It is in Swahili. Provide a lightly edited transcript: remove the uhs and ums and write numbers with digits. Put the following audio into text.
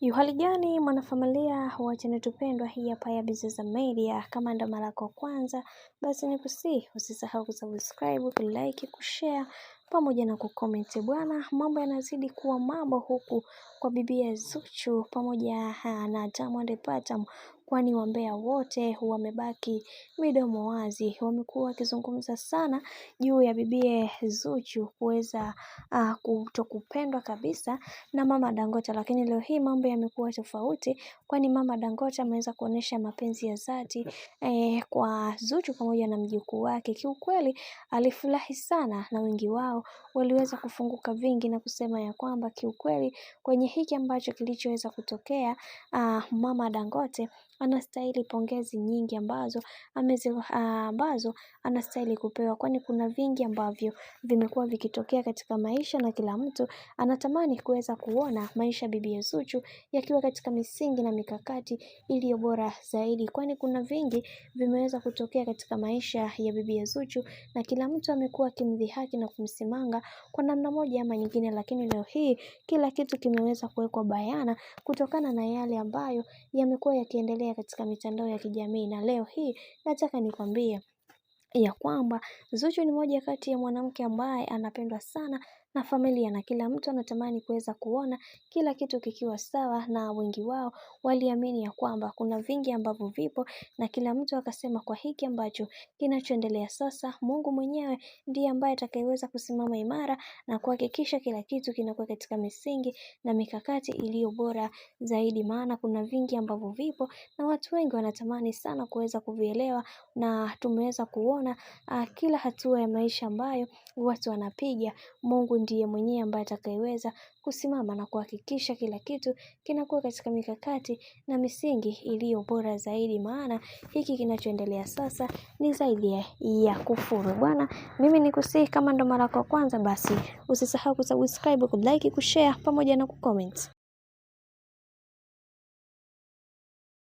Hali gani mwanafamilia wa channel tupendwa hii hapa ya Bizaza Media. Kama ndo mara yako kwanza, basi nikusihi usisahau kusubscribe, kulike, kushare pamoja na kucomment. Bwana, mambo yanazidi kuwa mambo huku kwa bibia Zuchu pamoja na Diamond Platnumz, kwani wambea wote wamebaki midomo wazi. Wamekuwa wakizungumza sana juu ya bibie Zuchu kuweza kutokupendwa kabisa na mama Dangote, lakini leo hii mambo yamekuwa tofauti, kwani mama Dangote ameweza kuonesha mapenzi ya dhati kwa Zuchu pamoja na mjukuu wake. Kiukweli alifurahi sana na wengi wao waliweza kufunguka vingi na kusema ya kwamba kiukweli kwenye hiki ambacho kilichoweza kutokea, mama Dangote anastahili pongezi nyingi ambazo anastahili kupewa, kwani kuna vingi ambavyo vimekuwa vikitokea katika maisha na kila mtu anatamani kuweza kuona maisha bibi Zuchu yakiwa katika misingi na mikakati iliyo bora zaidi, kwani kuna vingi vimeweza kutokea katika maisha ya bibi Zuchu na kila mtu amekuwa akimdhihaki na kumsimanga kwa namna moja ama nyingine, lakini leo hii kila kitu kimeweza kuwekwa bayana kutokana na yale ambayo yamekuwa yakiendelea katika mitandao ya kijamii. Na leo hii nataka nikwambie ya kwamba Zuchu ni moja kati ya mwanamke ambaye anapendwa sana na familia, na kila mtu anatamani kuweza kuona kila kitu kikiwa sawa, na wengi wao waliamini ya kwamba kuna vingi ambavyo vipo, na kila mtu akasema kwa hiki ambacho kinachoendelea sasa, Mungu mwenyewe ndiye ambaye atakayeweza kusimama imara na kuhakikisha kila kitu kinakuwa katika misingi na mikakati iliyo bora zaidi, maana kuna vingi ambavyo vipo na watu wengi wanatamani sana kuweza kuvielewa, na tumeweza kuona kila hatua ya maisha ambayo watu wanapiga, Mungu ndiye mwenyewe ambaye atakayeweza kusimama na kuhakikisha kila kitu kinakuwa katika mikakati na misingi iliyo bora zaidi, maana hiki kinachoendelea sasa ni zaidi ya kufuru. Bwana, mimi nikusihi kama ndo mara yako kwanza, basi usisahau kusubscribe, kulike, kushare pamoja na kucomment.